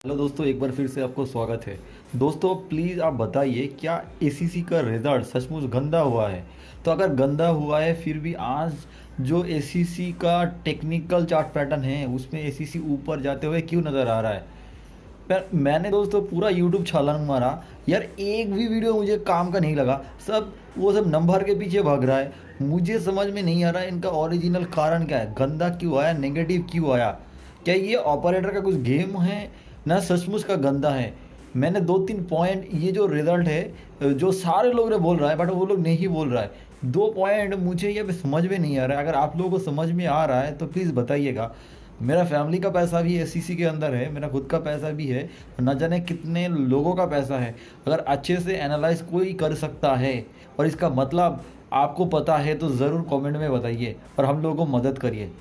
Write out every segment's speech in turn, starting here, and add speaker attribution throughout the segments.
Speaker 1: Hello दोस्तों, एक बार फिर से आपको स्वागत है। दोस्तों प्लीज़ आप बताइए, क्या एसीसी का रिज़ल्ट सचमुच गंदा हुआ है? तो अगर गंदा हुआ है फिर भी आज जो एसीसी का टेक्निकल चार्ट पैटर्न है उसमें एसीसी ऊपर जाते हुए क्यों नज़र आ रहा है? पर मैंने दोस्तों पूरा यूट्यूब छलांग मारा यार, एक भी वीडियो मुझे काम का नहीं लगा। सब वो सब नंबर के पीछे भाग रहा है। मुझे समझ में नहीं आ रहा है इनका ओरिजिनल कारण क्या है, गंदा क्यों आया, नेगेटिव क्यों आया? क्या ये ऑपरेटर का कुछ गेम है ना सचमुच का गंदा है? मैंने दो तीन पॉइंट, ये जो रिजल्ट है जो सारे लोग ने बोल रहा है बट वो लोग नहीं बोल रहा है, दो पॉइंट मुझे ये समझ में नहीं आ रहा है। अगर आप लोगों को समझ में आ रहा है तो प्लीज़ बताइएगा। मेरा फैमिली का पैसा भी एससीसी के अंदर है, मेरा खुद का पैसा भी है, न जाने कितने लोगों का पैसा है। अगर अच्छे से एनालाइज कोई कर सकता है और इसका मतलब आपको पता है तो ज़रूर कमेंट में बताइए और हम लोगों को मदद करिए।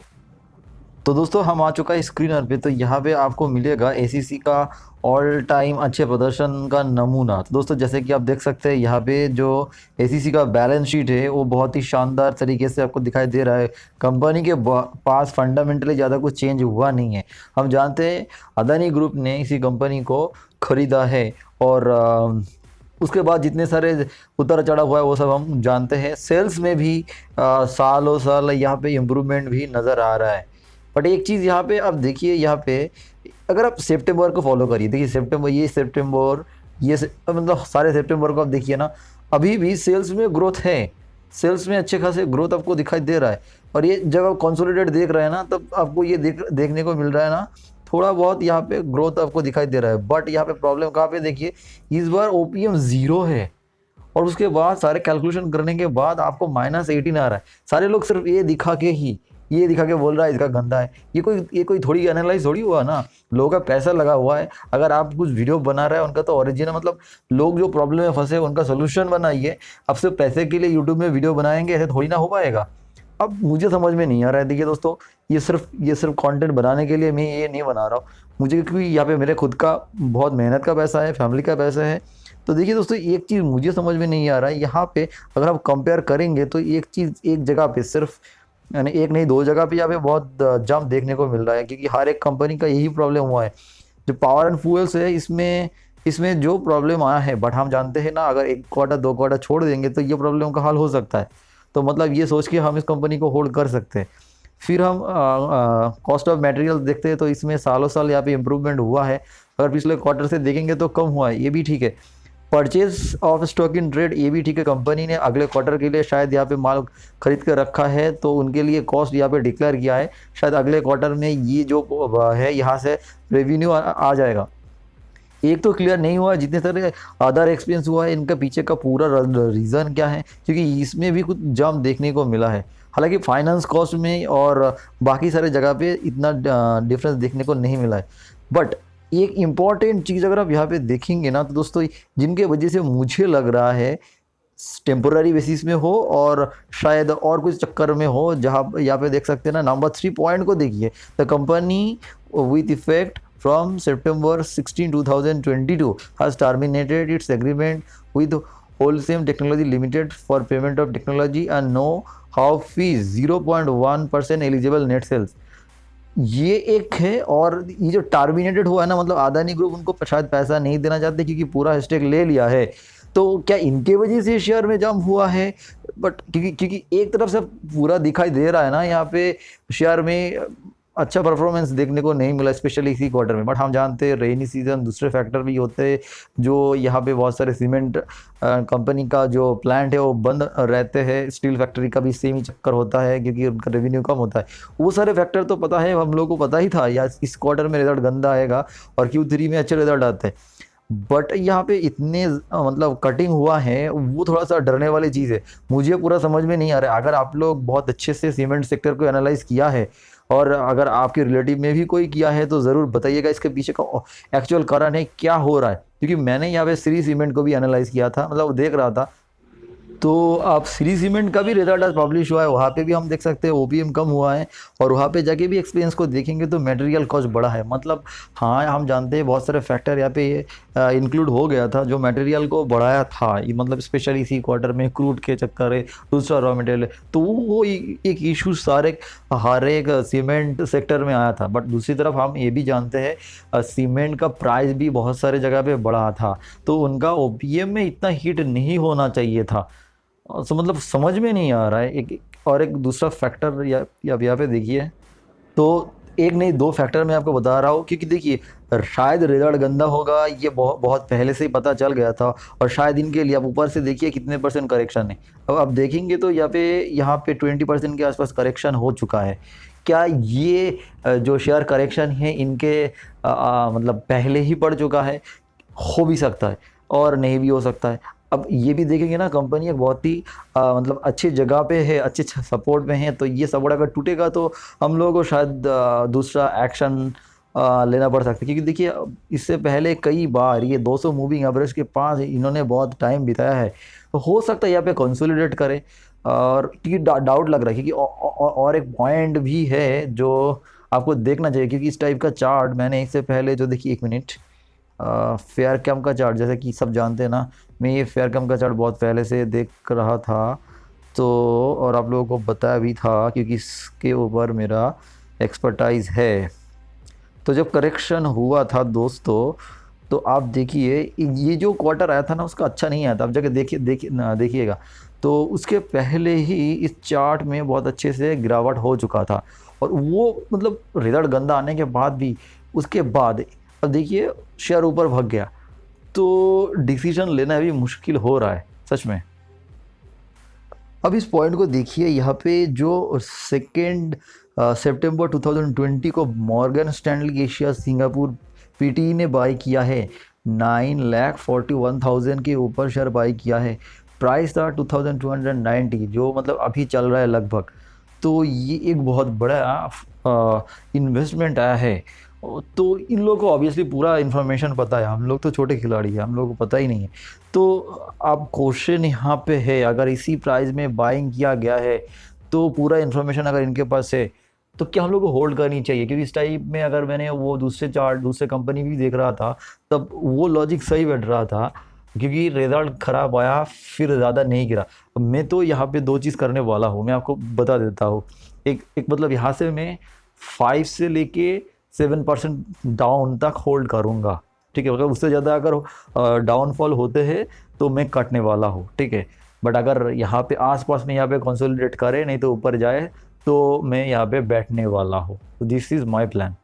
Speaker 1: तो दोस्तों हम आ चुका है स्क्रीनर पे। तो यहाँ पे आपको मिलेगा एसीसी का ऑल टाइम अच्छे प्रदर्शन का नमूना। तो दोस्तों जैसे कि आप देख सकते हैं यहाँ पे जो एसीसी का बैलेंस शीट है वो बहुत ही शानदार तरीके से आपको दिखाई दे रहा है। कंपनी के पास फंडामेंटली ज़्यादा कुछ चेंज हुआ नहीं है। हम जानते हैं अदानी ग्रुप ने इसी कंपनी को खरीदा है और उसके बाद जितने सारे उतार चढ़ाव हुआ है वो सब हम जानते हैं। सेल्स में भी सालों साल यहाँ पे इम्प्रूवमेंट भी नज़र आ रहा है। बट एक चीज़ यहाँ पे आप देखिए, यहाँ पे अगर आप सितंबर को फॉलो करिए, देखिए सितंबर मतलब सारे सितंबर को आप देखिए ना, अभी भी सेल्स में ग्रोथ है। सेल्स में अच्छे खासे ग्रोथ आपको दिखाई दे रहा है। और ये जब आप कंसोलिडेट देख रहे हैं ना, तब आपको ये देखने को मिल रहा है ना, थोड़ा बहुत यहाँ पे ग्रोथ आपको दिखाई दे रहा है। बट यहाँ पे प्रॉब्लम कहाँ पे देखिए, इस बार ओपीएम ज़ीरो है और उसके बाद सारे कैलकुलेशन करने के बाद आपको -18 आ रहा है। सारे लोग सिर्फ ये दिखा के बोल रहा है इसका गंदा है। ये कोई थोड़ी एनालाइज थोड़ी हुआ ना। लोगों का पैसा लगा हुआ है। अगर आप कुछ वीडियो बना रहे हैं उनका तो ओरिजिनल, मतलब लोग जो प्रॉब्लम में फंसे उनका सोल्यूशन बनाइए। अब सिर्फ पैसे के लिए यूट्यूब में वीडियो बनाएंगे, ऐसे थोड़ी ना हो पाएगा। अब मुझे समझ में नहीं आ रहा है। देखिए दोस्तों, ये सिर्फ कंटेंट बनाने के लिए मैं ये नहीं बना रहा हूँ। मुझे क्योंकि यहाँ पे मेरे खुद का बहुत मेहनत का पैसा है, फैमिली का पैसा है। तो देखिए दोस्तों, एक चीज़ मुझे समझ में नहीं आ रहा है यहाँ पे। अगर आप कंपेयर करेंगे तो एक चीज़ एक जगह पे सिर्फ, यानी एक नहीं दो जगह पे यहाँ पे बहुत जंप देखने को मिल रहा है। क्योंकि हर एक कंपनी का यही प्रॉब्लम हुआ है। जो पावर एंड फ्यूल्स है इसमें जो प्रॉब्लम आया है, बट हम जानते हैं ना, अगर एक क्वार्टर दो क्वार्टर छोड़ देंगे तो ये प्रॉब्लम का हल हो सकता है। तो मतलब ये सोच के हम इस कंपनी को होल्ड कर सकते हैं। फिर हम कॉस्ट ऑफ मटेरियल देखते हैं तो इसमें सालों साल यहाँ पे इम्प्रूवमेंट हुआ है। अगर पिछले क्वार्टर से देखेंगे तो कम हुआ है, ये भी ठीक है। Purchase of stock in trade, ये भी ठीक है। कंपनी ने अगले क्वार्टर के लिए शायद यहाँ पे माल खरीद कर रखा है तो उनके लिए कॉस्ट यहाँ पे डिक्लेयर किया है। शायद अगले क्वार्टर में ये जो है यहाँ से रेवेन्यू आ जाएगा। एक तो क्लियर नहीं हुआ, जितने सारे अदर एक्सपेंस हुआ है इनका पीछे का पूरा रीज़न क्या है, क्योंकि इसमें भी कुछ जंप देखने को मिला है। हालांकि फाइनेंस कॉस्ट में और बाकी सारे जगह पे इतना डिफरेंस देखने को नहीं मिला है। बट एक इम्पॉर्टेंट चीज़ अगर आप यहाँ पे देखेंगे ना, तो दोस्तों जिनके वजह से मुझे लग रहा है टेम्पोररी बेसिस में हो और शायद और कुछ चक्कर में हो, जहाँ यहाँ पे देख सकते हैं ना, नंबर 3 पॉइंट को देखिए। The company with effect from September 16, 2022 has terminated its agreement with Holcim Technology Limited for payment of technology and know-how fees 0.1% eligible net sales। ये एक है। और ये जो टर्मिनेटेड हुआ है ना, मतलब अदानी ग्रुप उनको शायद पैसा नहीं देना चाहते क्योंकि पूरा स्टेक ले लिया है। तो क्या इनके वजह से शेयर में जंप हुआ है? बट क्योंकि एक तरफ से पूरा दिखाई दे रहा है ना, यहाँ पे शेयर में अच्छा परफॉर्मेंस देखने को नहीं मिला, स्पेशली इसी क्वार्टर में। बट हम जानते हैं रेनी सीजन, दूसरे फैक्टर भी होते हैं जो यहाँ पे बहुत सारे सीमेंट कंपनी का जो प्लांट है वो बंद रहते हैं। स्टील फैक्ट्री का भी सेम ही चक्कर होता है क्योंकि उनका रेवेन्यू कम होता है। वो सारे फैक्टर तो पता है, हम लोगों को पता ही था या इस क्वार्टर में रिजल्ट गंदा आएगा और Q3 में अच्छे रिजल्ट आते हैं। बट यहाँ पे इतने मतलब कटिंग हुआ है, वो थोड़ा सा डरने वाली चीज़ है। मुझे पूरा समझ में नहीं आ रहा है। अगर आप लोग बहुत अच्छे से सीमेंट सेक्टर को एनालाइज किया है और अगर आपके रिलेटिव में भी कोई किया है तो ज़रूर बताइएगा इसके पीछे का एक्चुअल कारण है क्या हो रहा है। क्योंकि मैंने यहाँ पे श्री सीमेंट को भी एनालाइज किया था, मतलब देख रहा था तो आप श्री सीमेंट का भी रिजल्ट आज पब्लिश हुआ है, वहाँ पे भी हम देख सकते हैं ओपीएम कम हुआ है, और वहाँ पे जाके भी एक्सपीरियंस को देखेंगे तो मटेरियल कॉस्ट बढ़ा है। मतलब हाँ, हम जानते हैं बहुत सारे फैक्टर यहाँ पे इंक्लूड हो गया था जो मटेरियल को बढ़ाया था, ये मतलब स्पेशली इसी क्वार्टर में क्रूड के चक्कर है, दूसरा रॉ मटेरियल, तो वो एक इशू सारे हर एक सीमेंट सेक्टर में आया था। बट दूसरी तरफ हम ये भी जानते हैं सीमेंट का प्राइस भी बहुत सारे जगह पे बढ़ा था, तो उनका ओपीएम में इतना हिट नहीं होना चाहिए था। तो मतलब समझ में नहीं आ रहा है। एक दूसरा फैक्टर या यहाँ पे देखिए, तो एक नहीं दो फैक्टर मैं आपको बता रहा हूँ, क्योंकि देखिए शायद रिजल्ट गंदा होगा ये बहुत बहुत पहले से ही पता चल गया था, और शायद इनके लिए आप ऊपर से देखिए कितने % करेक्शन है। अब आप देखेंगे तो यहाँ पे 20% के आसपास करेक्शन हो चुका है। क्या ये जो शेयर करेक्शन है इनके मतलब पहले ही पड़ चुका है? हो भी सकता है और नहीं भी हो सकता है। अब ये भी देखेंगे ना, कंपनी एक बहुत ही मतलब अच्छी जगह पे है, अच्छे सपोर्ट में है, तो ये सपोर्ट अगर टूटेगा तो हम लोगों को शायद दूसरा एक्शन लेना पड़ सकता है। क्योंकि देखिए इससे पहले कई बार ये 200 मूविंग एवरेज के पास इन्होंने बहुत टाइम बिताया है, तो हो सकता है यहाँ पे कंसोलिडेट करे। और क्योंकि डाउट लग रहा है, क्योंकि और एक पॉइंट भी है जो आपको देखना चाहिए, क्योंकि इस टाइप का चार्ट मैंने इससे पहले जो देखिए, एक मिनट, फेयर कैम का चार्ट, जैसे कि सब जानते हैं ना, मैं ये फेयर कैम का चार्ट बहुत पहले से देख रहा था, तो और आप लोगों को बताया भी था क्योंकि इसके ऊपर मेरा एक्सपर्टाइज है। तो जब करेक्शन हुआ था दोस्तों, तो आप देखिए ये जो क्वार्टर आया था ना उसका अच्छा नहीं आया था। आप जाके देखिएगा तो उसके पहले ही इस चार्ट में बहुत अच्छे से गिरावट हो चुका था, और वो मतलब रिजल्ट गंदा आने के बाद भी उसके बाद अब देखिए शेयर ऊपर भाग गया, तो डिसीजन लेना भी मुश्किल हो रहा है सच में। अब इस पॉइंट को देखिए, यहाँ पे जो 2 सितंबर 2020 को Morgan Stanley Asia Singapore PT ने बाई किया है, 9,41,000 के ऊपर शेयर बाई किया है। प्राइस था 2290, जो मतलब अभी चल रहा है लगभग। तो ये एक बहुत बड़ा इन्वेस्टमेंट आया है। तो इन लोगों को ऑब्वियसली पूरा इन्फॉर्मेशन पता है, हम लोग तो छोटे खिलाड़ी हैं, हम लोगों को पता ही नहीं है। तो अब क्वेश्चन यहाँ पे है, अगर इसी प्राइस में बाइंग किया गया है तो पूरा इन्फॉर्मेशन अगर इनके पास है तो क्या हम लोग को होल्ड करनी चाहिए? क्योंकि इस टाइप में अगर मैंने वो दूसरे चार्ट दूसरे कंपनी भी देख रहा था तब वो लॉजिक सही बैठ रहा था, क्योंकि रिजल्ट खराब आया फिर ज़्यादा नहीं गिरा। अब मैं तो यहाँ पे 2 चीज़ करने वाला हूँ, मैं आपको बता देता हूँ। एक मतलब यहाँ से मैं 5 से लेके 7% डाउन तक होल्ड करूँगा, ठीक है। अगर उससे ज़्यादा अगर डाउनफॉल होते हैं तो मैं कटने वाला हूँ, ठीक है। बट अगर यहाँ पे आसपास में यहाँ पे कंसोलिडेट करे नहीं तो ऊपर जाए तो मैं यहाँ पे बैठने वाला हूँ। This is my plan.